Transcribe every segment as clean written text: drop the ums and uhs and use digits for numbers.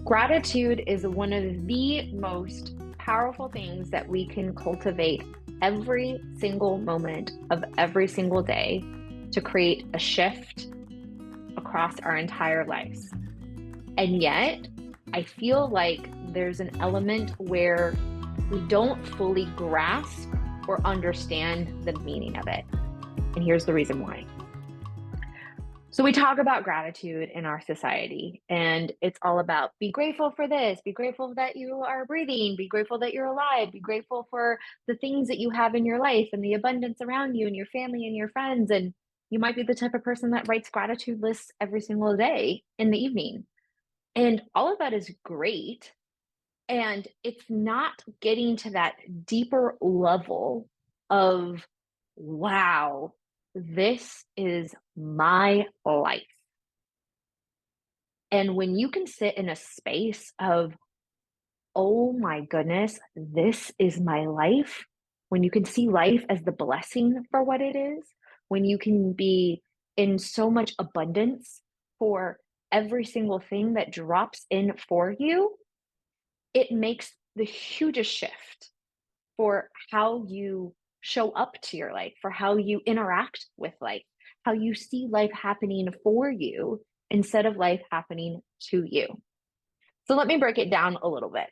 Gratitude is one of the most powerful things that we can cultivate every single moment of every single day to create a shift across our entire lives. And yet, I feel like there's an element where we don't fully grasp or understand the meaning of it. And here's the reason why. So we talk about gratitude in our society, and it's all about be grateful for this, be grateful that you are breathing, be grateful that you're alive, be grateful for the things that you have in your life and the abundance around you and your family and your friends. And you might be the type of person that writes gratitude lists every single day in the evening. And all of that is great. And it's not getting to that deeper level of, wow, this is my life. And when you can sit in a space of, oh my goodness, this is my life, when you can see life as the blessing for what it is, when you can be in so much abundance for every single thing that drops in for you, it makes the hugest shift for how you show up to your life, for how you interact with life, how you see life happening for you instead of life happening to you. So let me break it down a little bit.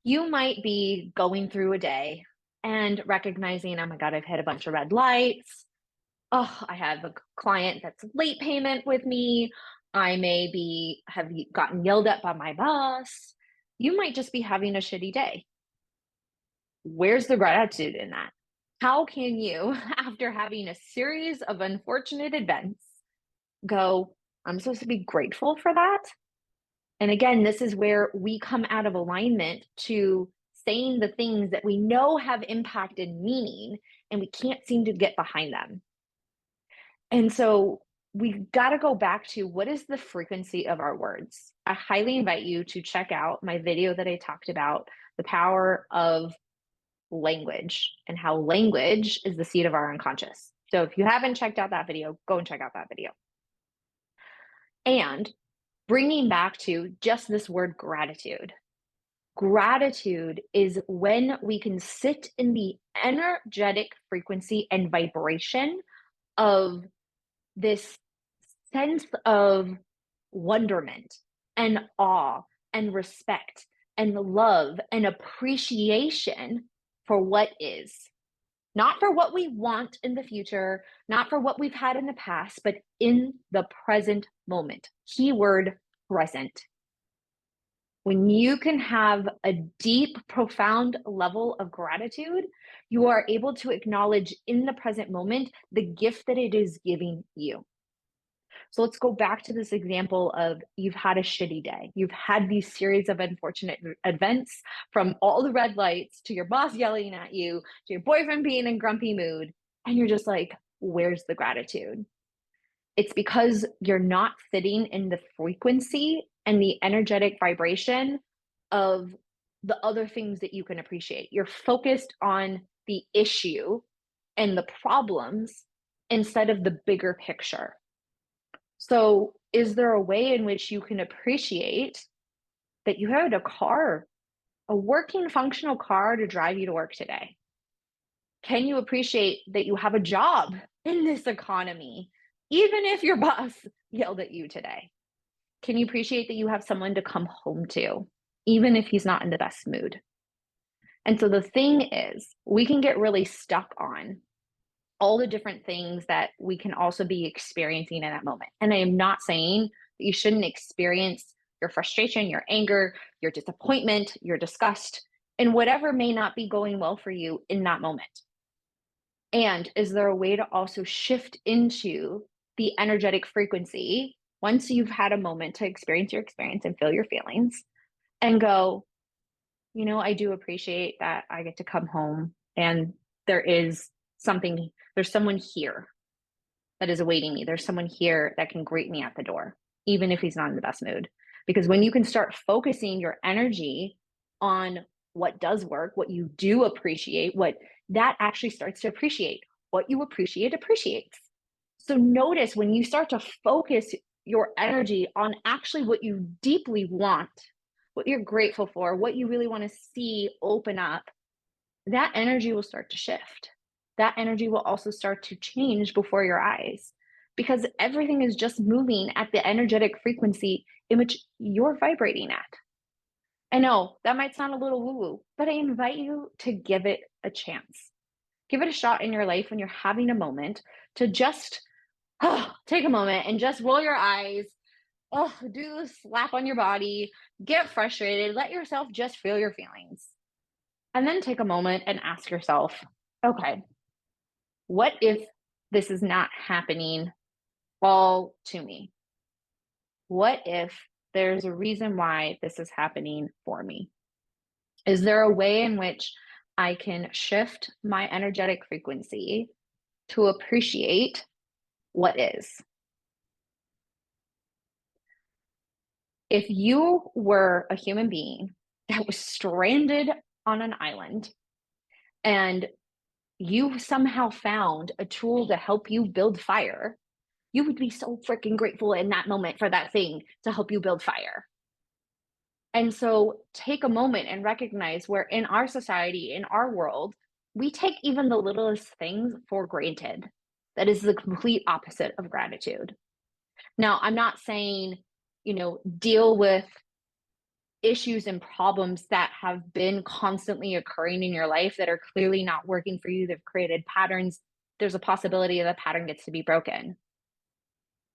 You might be going through a day and recognizing, oh my God, I've hit a bunch of red lights. Oh, I have a client that's late payment with me. I have gotten yelled at by my boss. You might just be having a shitty day. Where's the gratitude in that? How can you, after having a series of unfortunate events, go, I'm supposed to be grateful for that? And again, this is where we come out of alignment to saying the things that we know have impacted meaning, and we can't seem to get behind them. And so we've got to go back to what is the frequency of our words. I highly invite you to check out my video that I talked about the power of language and how language is the seed of our unconscious. So if you haven't checked out that video, go and check out that video. And bringing back to just this word gratitude. Gratitude is when we can sit in the energetic frequency and vibration of this sense of wonderment and awe and respect and love and appreciation for what is. Not for what we want in the future, not for what we've had in the past, but in the present moment. Keyword present. When you can have a deep, profound level of gratitude, you are able to acknowledge in the present moment the gift that it is giving you. So let's go back to this example of you've had a shitty day. You've had these series of unfortunate events, from all the red lights to your boss yelling at you, to your boyfriend being in grumpy mood. And you're just like, where's the gratitude? It's because you're not sitting in the frequency and the energetic vibration of the other things that you can appreciate. You're focused on the issue and the problems instead of the bigger picture. So is there a way in which you can appreciate that you had a car, a working, functional car to drive you to work today? Can you appreciate that you have a job in this economy, even if your boss yelled at you today? Can you appreciate that you have someone to come home to, even if he's not in the best mood? And so the thing is, we can get really stuck on all the different things that we can also be experiencing in that moment. And I am not saying that you shouldn't experience your frustration, your anger, your disappointment, your disgust, and whatever may not be going well for you in that moment. And is there a way to also shift into the energetic frequency once you've had a moment to experience your experience and feel your feelings and go, I do appreciate that I get to come home and there's someone here that is awaiting me. There's someone here that can greet me at the door, even if he's not in the best mood. Because when you can start focusing your energy on what does work, what you do appreciate, what that actually starts to appreciate. What you appreciate appreciates. So notice when you start to focus your energy on actually what you deeply want, what you're grateful for, what you really want to see open up, that energy will start to shift. That energy will also start to change before your eyes because everything is just moving at the energetic frequency in which you're vibrating at. I know that might sound a little woo woo, but I invite you to give it a chance. Give it a shot in your life when you're having a moment to just take a moment and just roll your eyes, do a slap on your body, get frustrated, let yourself just feel your feelings. And then take a moment and ask yourself, okay, what if this is not happening all to me? What if there's a reason why this is happening for me? Is there a way in which I can shift my energetic frequency to appreciate what is? If you were a human being that was stranded on an island and you somehow found a tool to help you build fire, you would be so freaking grateful in that moment for that thing to help you build fire. And so take a moment and recognize where in our society, in our world, we take even the littlest things for granted. That is the complete opposite of gratitude. Now, I'm not saying, deal with issues and problems that have been constantly occurring in your life that are clearly not working for you. They've created patterns. There's a possibility that the pattern gets to be broken.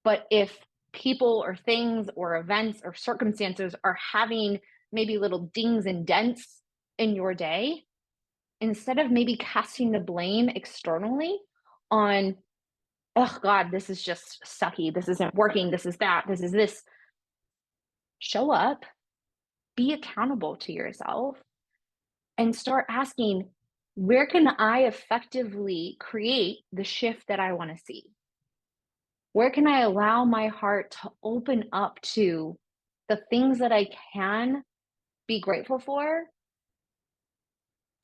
But if people or things or events or circumstances are having maybe little dings and dents in your day, instead of maybe casting the blame externally on, oh God, this is just sucky, this isn't working, this is that, this is this, show up, be accountable to yourself, and start asking, where can I effectively create the shift that I want to see? Where can I allow my heart to open up to the things that I can be grateful for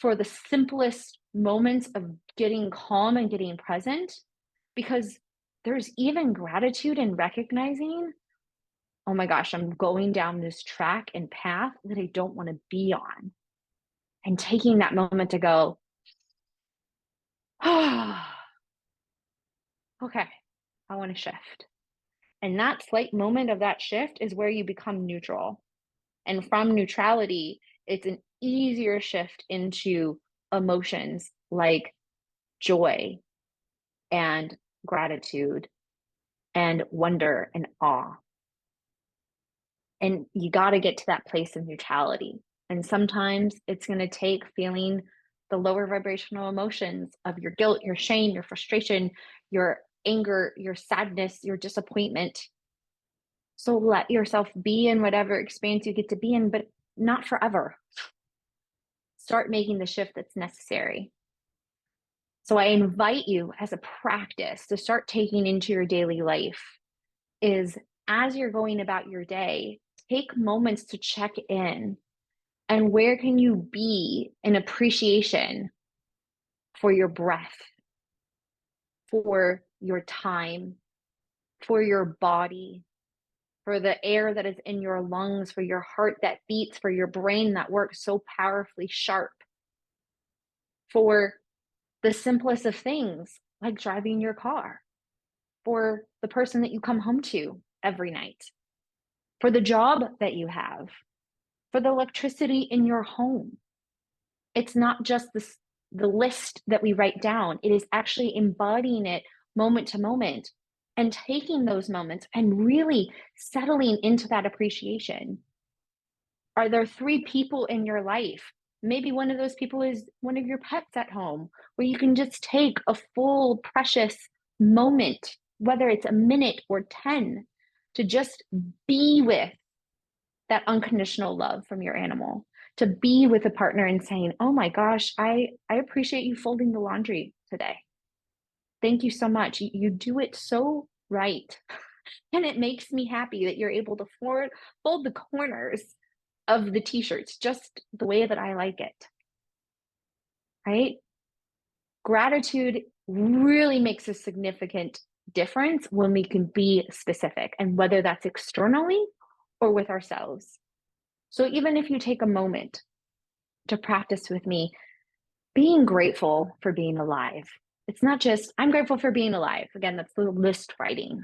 the simplest moments of getting calm and getting present? Because there's even gratitude in recognizing, oh my gosh, I'm going down this track and path that I don't want to be on. And taking that moment to go, okay, I want to shift. And that slight moment of that shift is where you become neutral. And from neutrality, it's an easier shift into emotions like joy and gratitude and wonder and awe. And you got to get to that place of neutrality. And sometimes it's going to take feeling the lower vibrational emotions of your guilt, your shame, your frustration, your anger, your sadness, your disappointment. So let yourself be in whatever experience you get to be in, but not forever. Start making the shift that's necessary. So I invite you as a practice to start taking into your daily life is as you're going about your day, take moments to check in. And where can you be in appreciation for your breath, for your time, for your body, for the air that is in your lungs, for your heart that beats, for your brain that works so powerfully sharp, for the simplest of things like driving your car, for the person that you come home to every night, for the job that you have, for the electricity in your home. It's not just the list that we write down. It is actually embodying it moment to moment and taking those moments and really settling into that appreciation. Are there 3 people in your life? Maybe one of those people is one of your pets at home, where you can just take a full, precious moment, whether it's a minute or 10, to just be with that unconditional love from your animal, to be with a partner and saying, oh my gosh, I appreciate you folding the laundry today. Thank you so much. You do it so right. And it makes me happy that you're able to fold the corners of the t-shirts just the way that I like it. Right? Gratitude really makes a significant difference when we can be specific, and whether that's externally or with ourselves. So even if you take a moment to practice with me, being grateful for being alive. It's not just, I'm grateful for being alive. Again, that's the list writing.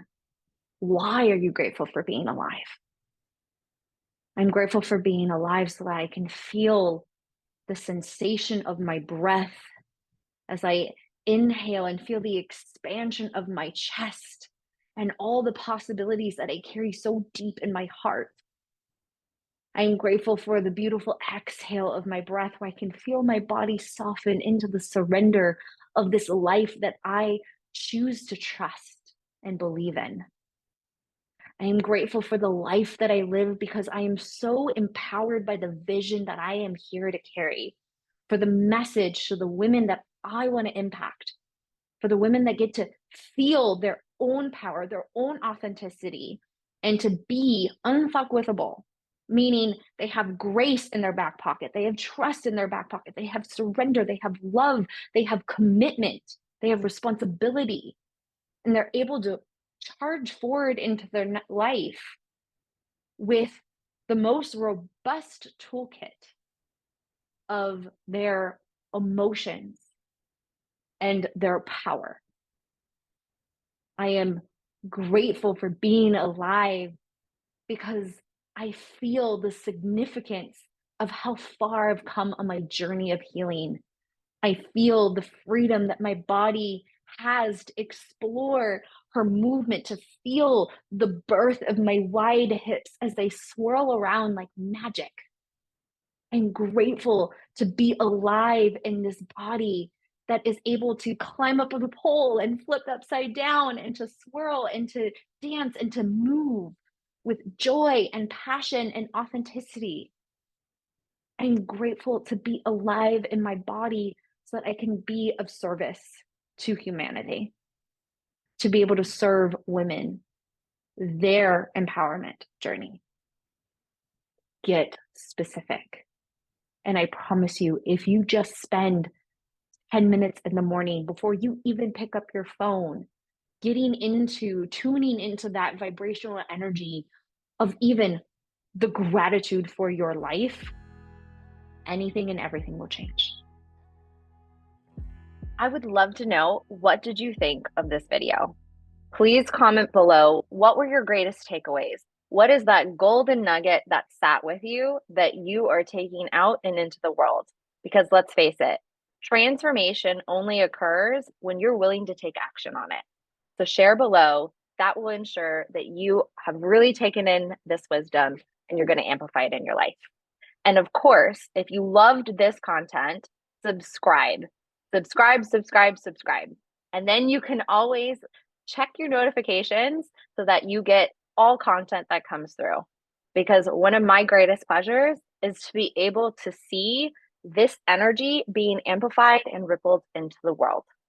Why are you grateful for being alive? I'm grateful for being alive so that I can feel the sensation of my breath as I inhale and feel the expansion of my chest and all the possibilities that I carry so deep in my heart. I am grateful for the beautiful exhale of my breath where I can feel my body soften into the surrender of this life that I choose to trust and believe in. I am grateful for the life that I live because I am so empowered by the vision that I am here to carry, for the message to the women that I want to impact, for the women that get to feel their own power, their own authenticity, and to be unfuckwithable, meaning they have grace in their back pocket, they have trust in their back pocket, they have surrender, they have love, they have commitment, they have responsibility, and they're able to charge forward into their life with the most robust toolkit of their emotions and their power. I am grateful for being alive because I feel the significance of how far I've come on my journey of healing. I feel the freedom that my body has to explore her movement, to feel the birth of my wide hips as they swirl around like magic. I'm grateful to be alive in this body that is able to climb up on a pole and flip upside down and to swirl and to dance and to move with joy and passion and authenticity. I'm grateful to be alive in my body so that I can be of service to humanity, to be able to serve women, their empowerment journey. Get specific. And I promise you, if you just spend 10 minutes in the morning before you even pick up your phone, tuning into that vibrational energy of even the gratitude for your life, anything and everything will change. I would love to know, what did you think of this video? Please comment below, what were your greatest takeaways? What is that golden nugget that sat with you that you are taking out and into the world? Because let's face it, transformation only occurs when you're willing to take action on it. So share below. That will ensure that you have really taken in this wisdom and you're going to amplify it in your life. And of course, if you loved this content, subscribe. And then you can always check your notifications so that you get all content that comes through. Because one of my greatest pleasures is to be able to see this energy being amplified and rippled into the world.